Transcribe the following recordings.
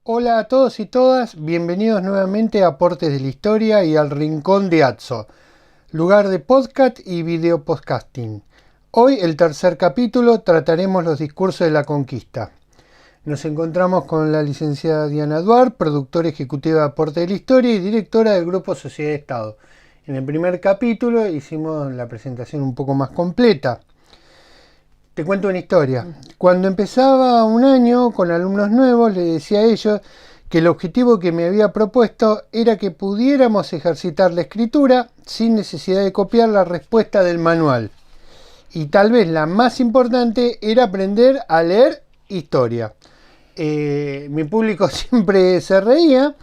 Hola a todos y todas, bienvenidos nuevamente a Aportes de la Historia y al Rincón de Atso, lugar de podcast y video podcasting. Hoy, el tercer capítulo, trataremos los discursos de la conquista. Nos encontramos con la licenciada Diana Duar, productora ejecutiva de Aportes de la Historia y directora del Grupo Sociedad de Estado. En el primer capítulo hicimos la presentación un poco más completa. Te cuento una historia. Cuando empezaba un año con alumnos nuevos, le decía a ellos que el objetivo que me había propuesto era que pudiéramos ejercitar la escritura sin necesidad de copiar la respuesta del manual. Y tal vez la más importante era aprender a leer historia. Mi público siempre se reía,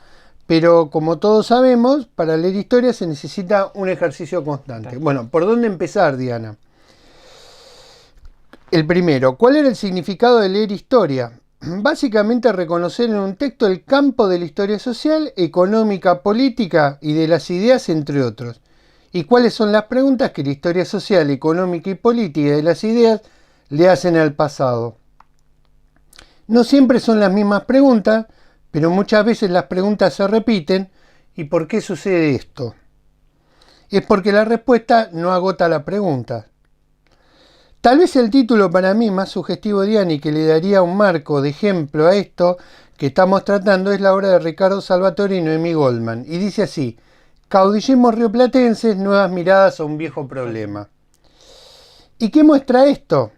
pero como todos sabemos, para leer historia se necesita un ejercicio constante. Bueno, ¿por dónde empezar, Diana? El primero, ¿cuál era el significado de leer historia? Básicamente reconocer en un texto el campo de la historia social, económica, política y de las ideas, entre otros. ¿Y cuáles son las preguntas que la historia social, económica y política de las ideas le hacen al pasado? No siempre son las mismas preguntas, pero muchas veces las preguntas se repiten. ¿Y por qué sucede esto? Es porque la respuesta no agota la pregunta. Tal vez el título para mí más sugestivo, Diana, y que le daría un marco de ejemplo a esto que estamos tratando, es la obra de Ricardo Salvatore y Noemí Goldman. Y dice así: Caudillismos rioplatenses, nuevas miradas a un viejo problema. ¿Y qué muestra esto?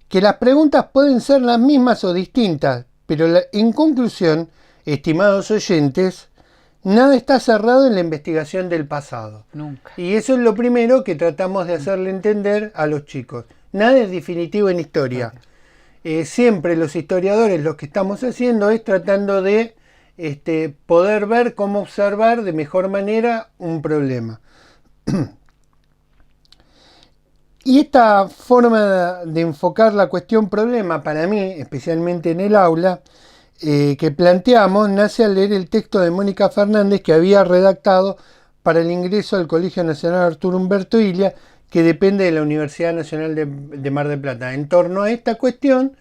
Que las preguntas pueden ser las mismas o distintas, pero en conclusión, estimados oyentes, nada está cerrado en la investigación del pasado. Nunca. Y eso es lo primero que tratamos de hacerle entender a los chicos. Nada es definitivo en historia. Siempre los historiadores lo que estamos haciendo es tratando de poder ver cómo observar de mejor manera un problema. Y esta forma de enfocar la cuestión problema, para mí, especialmente en el aula, que planteamos, nace al leer el texto de Mónica Fernández que había redactado para el ingreso al Colegio Nacional Arturo Humberto Illia, que depende de la Universidad Nacional de Mar del Plata, en torno a esta cuestión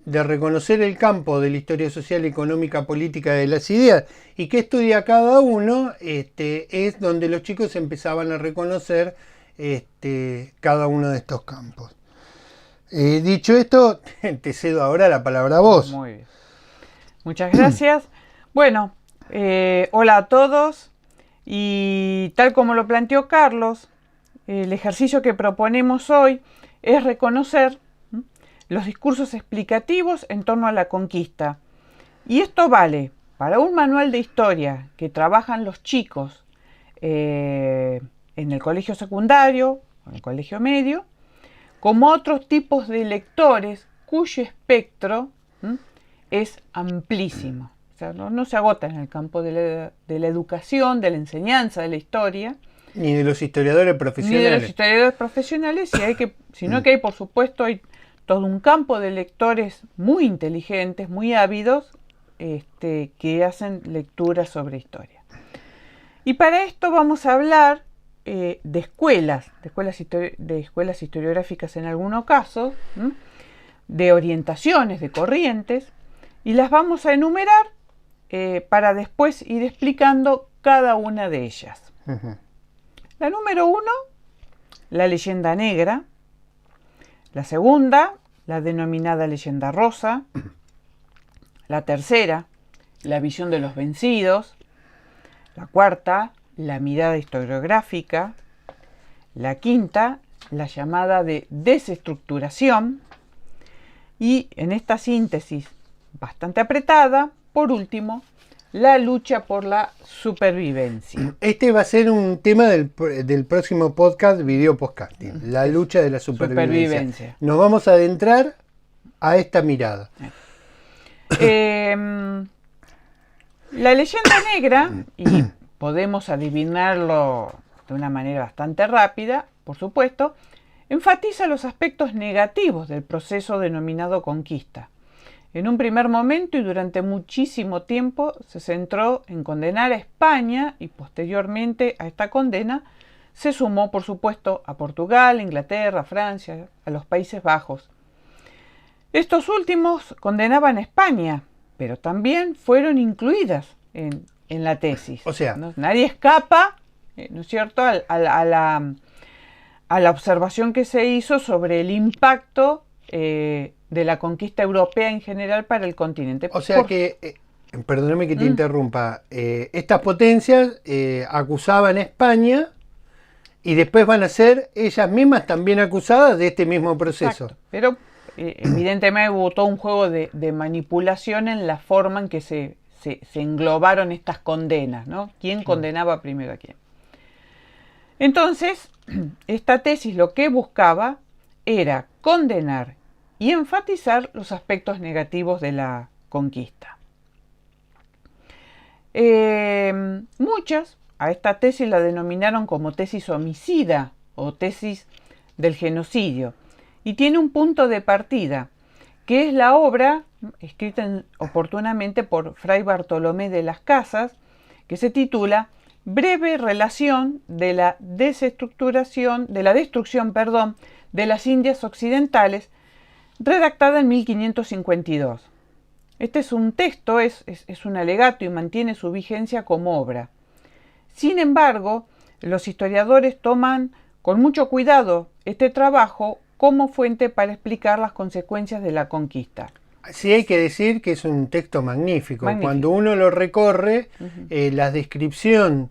de reconocer el campo de la historia social, económica, política de las ideas y qué estudia cada uno, es donde los chicos empezaban a reconocer cada uno de estos campos. Dicho esto, te cedo ahora la palabra a vos. Muy bien. Muchas gracias. Bueno, hola a todos. Y tal como lo planteó Carlos, el ejercicio que proponemos hoy es reconocer los discursos explicativos en torno a la conquista. Y esto vale para un manual de historia que trabajan los chicos en el colegio secundario, en el colegio medio, como otros tipos de lectores cuyo espectro es amplísimo. O sea, no se agota en el campo de la educación, de la enseñanza de la historia. Ni de los historiadores profesionales. Ni de los historiadores profesionales, sino que hay, por supuesto, hay todo un campo de lectores muy inteligentes, muy ávidos, que hacen lecturas sobre historia. Y para esto vamos a hablar de escuelas historiográficas en algunos casos, de orientaciones, de corrientes, y las vamos a enumerar para después ir explicando cada una de ellas. Uh-huh. La número 1, la leyenda negra. La segunda, la denominada leyenda rosa. La tercera, la visión de los vencidos. La cuarta, la mirada historiográfica. La quinta, la llamada de desestructuración. Y en esta síntesis bastante apretada, por último, la lucha por la supervivencia. Este va a ser un tema del próximo podcast, video podcasting, la lucha de la supervivencia. Nos vamos a adentrar a esta mirada. La leyenda negra, y podemos adivinarlo de una manera bastante rápida, por supuesto, enfatiza los aspectos negativos del proceso denominado conquista. En un primer momento y durante muchísimo tiempo se centró en condenar a España y posteriormente a esta condena se sumó, por supuesto, a Portugal, Inglaterra, Francia, a los Países Bajos. Estos últimos condenaban a España, pero también fueron incluidas en la tesis. O sea, ¿no? Nadie escapa, ¿no es cierto?, a la observación que se hizo sobre el impacto de la conquista europea en general para el continente. O sea perdóname que te interrumpa, estas potencias acusaban a España y después van a ser ellas mismas también acusadas de este mismo proceso. Exacto. Pero evidentemente hubo todo un juego de manipulación en la forma en que se englobaron estas condenas, ¿no? ¿Quién condenaba primero a quién? Entonces, esta tesis lo que buscaba era condenar y enfatizar los aspectos negativos de la conquista. Muchas a esta tesis la denominaron como tesis homicida o tesis del genocidio, y tiene un punto de partida, que es la obra escrita oportunamente por Fray Bartolomé de las Casas, que se titula Breve relación de la destrucción de las Indias Occidentales, redactada en 1552. Este es un texto, es un alegato y mantiene su vigencia como obra. Sin embargo, los historiadores toman con mucho cuidado este trabajo como fuente para explicar las consecuencias de la conquista. Sí, hay que decir que es un texto magnífico. Cuando uno lo recorre, la descripción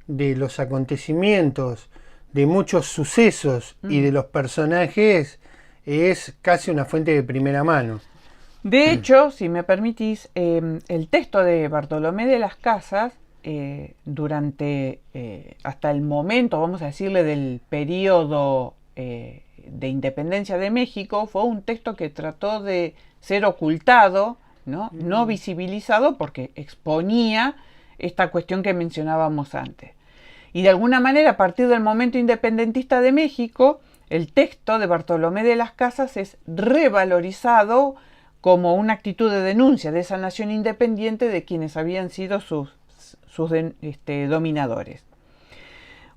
de los acontecimientos, de muchos sucesos y de los personajes es casi una fuente de primera mano. De hecho, si me permitís, el texto de Bartolomé de las Casas, durante hasta el momento, vamos a decirle, del periodo de independencia de México, fue un texto que trató de ser ocultado, no visibilizado, porque exponía esta cuestión que mencionábamos antes. Y de alguna manera, a partir del momento independentista de México, el texto de Bartolomé de las Casas es revalorizado como una actitud de denuncia de esa nación independiente de quienes habían sido sus dominadores.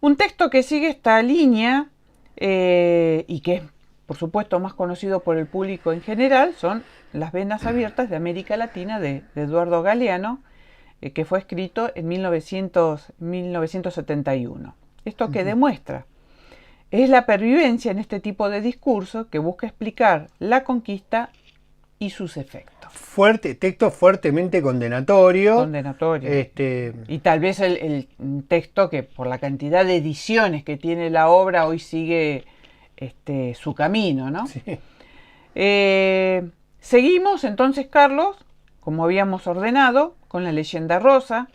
Un texto que sigue esta línea y que es, por supuesto, más conocido por el público en general, son Las Venas Abiertas de América Latina de Eduardo Galeano, que fue escrito en 1971. ¿Esto qué demuestra? Es la pervivencia en este tipo de discurso que busca explicar la conquista y sus efectos. Texto fuertemente condenatorio. Condenatorio. Y tal vez el texto que por la cantidad de ediciones que tiene la obra hoy sigue su camino, ¿no? Sí. Seguimos entonces, Carlos, como habíamos ordenado, con la leyenda rosa.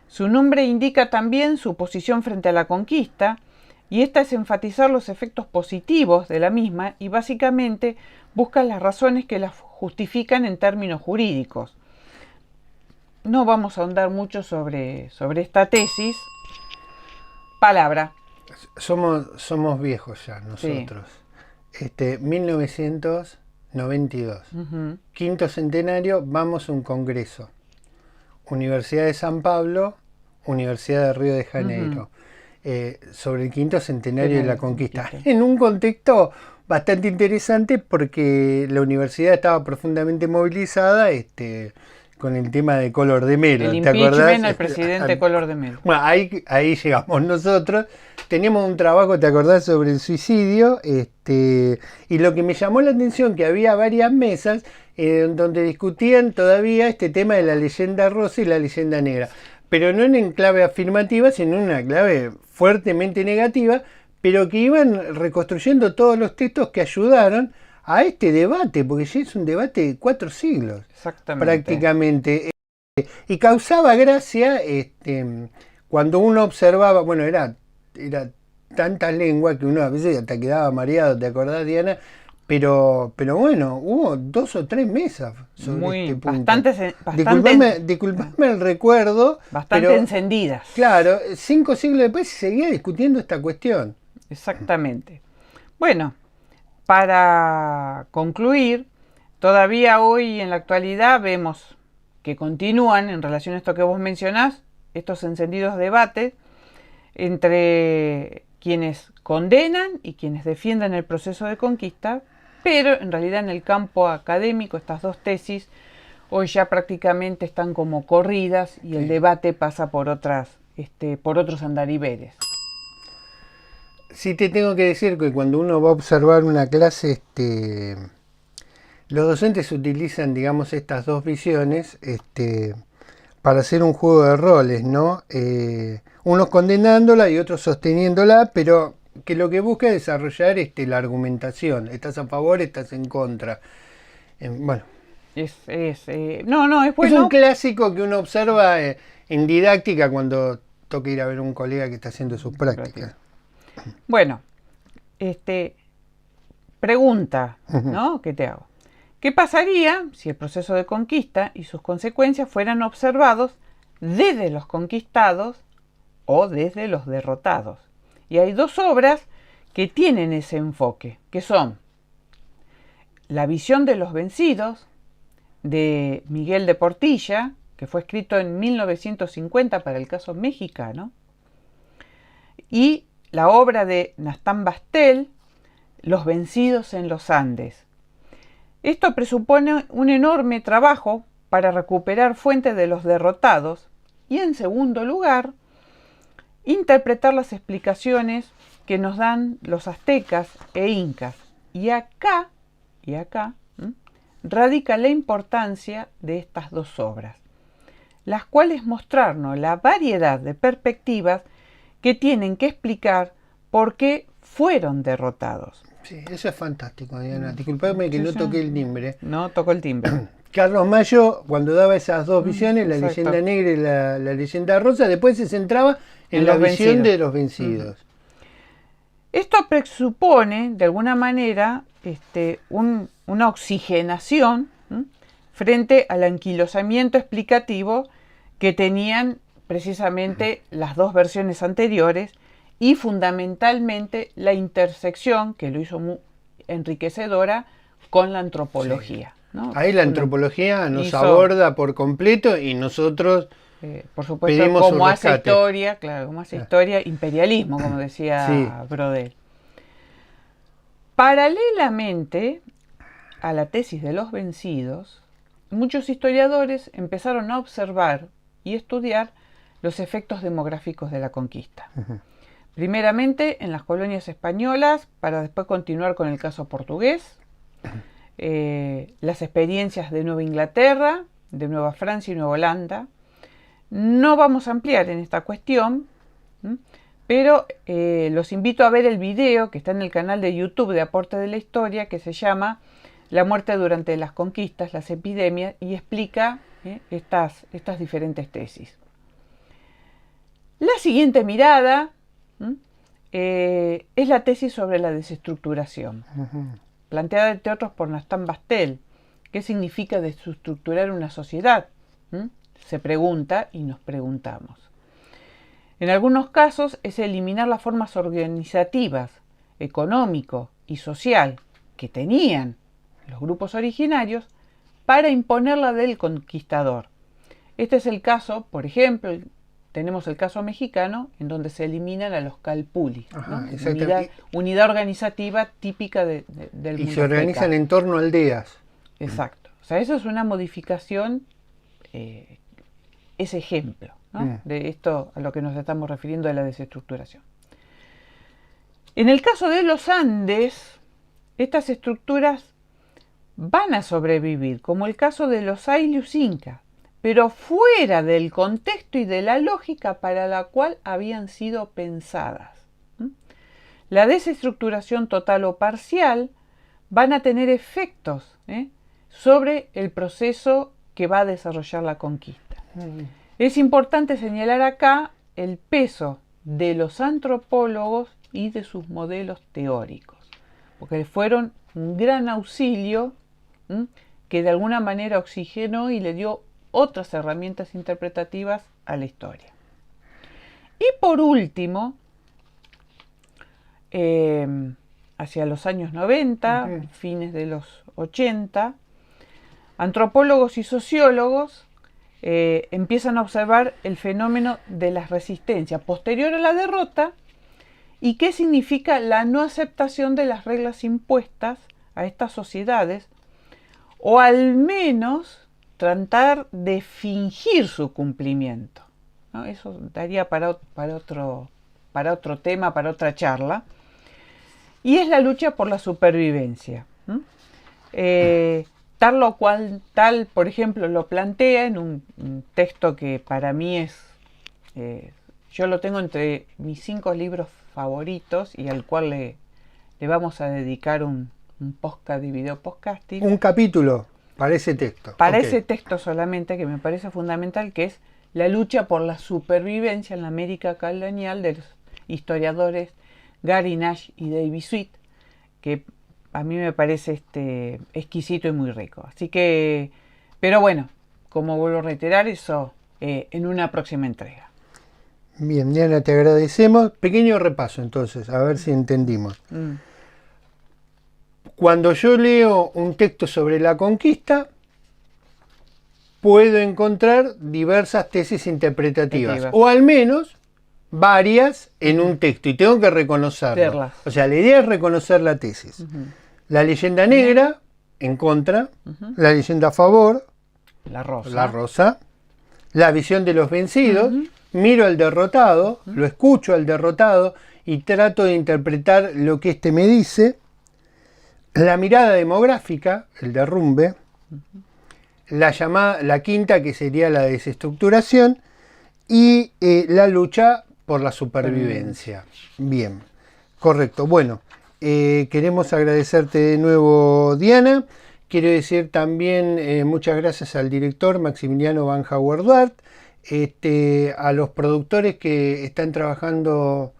Su nombre indica también su posición frente a la conquista, y esta es enfatizar los efectos positivos de la misma y básicamente busca las razones que la justifican en términos jurídicos. No vamos a ahondar mucho sobre esta tesis. Palabra. Somos viejos ya nosotros. Sí. 1992. Quinto centenario, vamos a un congreso. Universidad de San Pablo, Universidad de Río de Janeiro. Sobre el quinto centenario de la conquista. En un contexto bastante interesante porque la universidad estaba profundamente movilizada con el tema de Collor de Mello. ¿Te acordás? El presidente Collor de Mello. Bueno, ahí llegamos nosotros. Teníamos un trabajo, ¿te acordás?, sobre el suicidio. Y lo que me llamó la atención, que había varias mesas donde discutían todavía este tema de la leyenda rosa y la leyenda negra. Pero no en clave afirmativa, sino en una clave fuertemente negativa, pero que iban reconstruyendo todos los textos que ayudaron a este debate, porque ya es un debate de 4 siglos. Exactamente. Prácticamente. Y causaba gracia cuando uno observaba, bueno, era tanta lengua que uno a veces hasta quedaba mareado, ¿te acordás, Diana? Pero bueno, hubo 2 o 3 mesas sobre este punto. Disculpame el recuerdo. Bastante encendidas. Claro, 5 siglos después se seguía discutiendo esta cuestión. Exactamente. Bueno, para concluir, todavía hoy en la actualidad vemos que continúan, en relación a esto que vos mencionás, estos encendidos debates entre quienes condenan y quienes defienden el proceso de conquista, pero en realidad en el campo académico estas dos tesis hoy ya prácticamente están como corridas y el debate pasa por otros andariveles. Sí, te tengo que decir que cuando uno va a observar una clase, los docentes utilizan, digamos, estas dos visiones, para hacer un juego de roles, ¿no? Unos condenándola y otros sosteniéndola, pero que lo que busca es desarrollar la argumentación. Estás a favor, estás en contra. Bueno. Es bueno. Es un clásico que uno observa en didáctica cuando toca ir a ver a un colega que está haciendo sus prácticas. Bueno, pregunta, ¿no? ¿Qué te hago? ¿Qué pasaría si el proceso de conquista y sus consecuencias fueran observados desde los conquistados o desde los derrotados? Y hay dos obras que tienen ese enfoque, que son La visión de los vencidos, de Miguel de Portilla, que fue escrito en 1950 para el caso mexicano, y la obra de Nastan Bastel, Los vencidos en los Andes. Esto presupone un enorme trabajo para recuperar fuentes de los derrotados y, en segundo lugar, interpretar las explicaciones que nos dan los aztecas e incas. Y acá radica la importancia de estas dos obras, las cuales mostrarnos la variedad de perspectivas que tienen que explicar por qué fueron derrotados. Sí, eso es fantástico, Diana. Disculpame que no toqué el timbre. No, tocó el timbre. Carlos Mayo, cuando daba esas dos visiones, la leyenda negra y la leyenda rosa, después se centraba en la visión de los vencidos. Esto presupone, de alguna manera, una oxigenación frente al anquilosamiento explicativo que tenían precisamente las dos versiones anteriores y sí la intersección, que lo hizo muy enriquecedora, con la antropología. Sí. ¿No? Ahí la antropología nos aborda por completo y nosotros por supuesto, como hace historia, claro, como hace historia, imperialismo, como decía Brodel. Paralelamente a la tesis de los vencidos, muchos historiadores empezaron a observar y estudiar los efectos demográficos de la conquista. Primeramente en las colonias españolas, para después continuar con el caso portugués, las experiencias de Nueva Inglaterra, de Nueva Francia y Nueva Holanda. No vamos a ampliar en esta cuestión, pero los invito a ver el video que está en el canal de YouTube de Aporte de la Historia, que se llama La muerte durante las conquistas, las epidemias, y explica estas diferentes tesis. La siguiente mirada es la tesis sobre la desestructuración, planteada entre otros por Nastan Bastel. ¿Qué significa desestructurar una sociedad? Se pregunta y nos preguntamos. En algunos casos es eliminar las formas organizativas, económico y social que tenían los grupos originarios para imponer la del conquistador. Este es el caso, por ejemplo, tenemos el caso mexicano, en donde se eliminan a los calpulis, ¿no? Unidad organizativa típica del mundo. Y se organizan en torno a aldeas. Exacto. O sea, eso es una modificación, ese ejemplo, ¿no? De esto a lo que nos estamos refiriendo de la desestructuración. En el caso de los Andes, estas estructuras van a sobrevivir, como el caso de los Ailius Inca, pero fuera del contexto y de la lógica para la cual habían sido pensadas. La desestructuración total o parcial van a tener efectos sobre el proceso que va a desarrollar la conquista. Es importante señalar acá el peso de los antropólogos y de sus modelos teóricos, porque fueron un gran auxilio que de alguna manera oxigenó y le dio otras herramientas interpretativas a la historia. Y por último, hacia los años 90, fines de los 80, antropólogos y sociólogos empiezan a observar el fenómeno de la resistencia posterior a la derrota y qué significa la no aceptación de las reglas impuestas a estas sociedades, o al menos tratar de fingir su cumplimiento, ¿no? Eso daría para otro tema, para otra charla. Y es la lucha por la supervivencia. Tal, por ejemplo, lo plantea en un texto que para mí es, yo lo tengo entre mis 5 libros favoritos y al cual le vamos a dedicar un podcast de video podcasting. Un capítulo para ese texto. Para ese texto solamente, que me parece fundamental, que es la lucha por la supervivencia en la América colonial de los historiadores Gary Nash y David Sweet, que a mí me parece exquisito y muy rico. Así que, pero bueno, como vuelvo a reiterar, eso en una próxima entrega. Bien, Diana, te agradecemos. Pequeño repaso entonces, a ver si entendimos. Cuando yo leo un texto sobre la conquista, puedo encontrar diversas tesis interpretativas, o al menos varias en un texto, y tengo que reconocerlo. O sea, la idea es reconocer la tesis. La leyenda negra, en contra, la leyenda a favor, la rosa, la visión de los vencidos, miro al derrotado, lo escucho al derrotado y trato de interpretar lo que éste me dice, la mirada demográfica, el derrumbe, la quinta, que sería la desestructuración, y la lucha por la supervivencia. Bien, correcto. Bueno, queremos agradecerte de nuevo, Diana. Quiero decir también muchas gracias al director Maximiliano Van Howard Duart, a los productores que están trabajando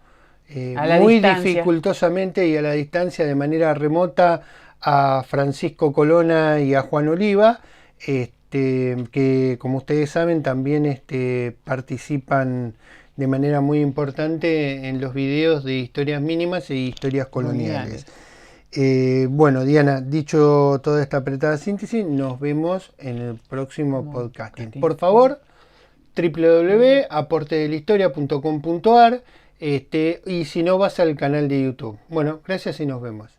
muy dificultosamente y a la distancia, de manera remota, a Francisco Colona y a Juan Oliva, que como ustedes saben también participan de manera muy importante en los videos de historias mínimas e historias coloniales. Bueno, Diana, dicho toda esta apretada síntesis, nos vemos en el próximo podcasting. Por favor, www.aportedelahistoria.com.ar, y si no, vas al canal de YouTube. Bueno, gracias y nos vemos.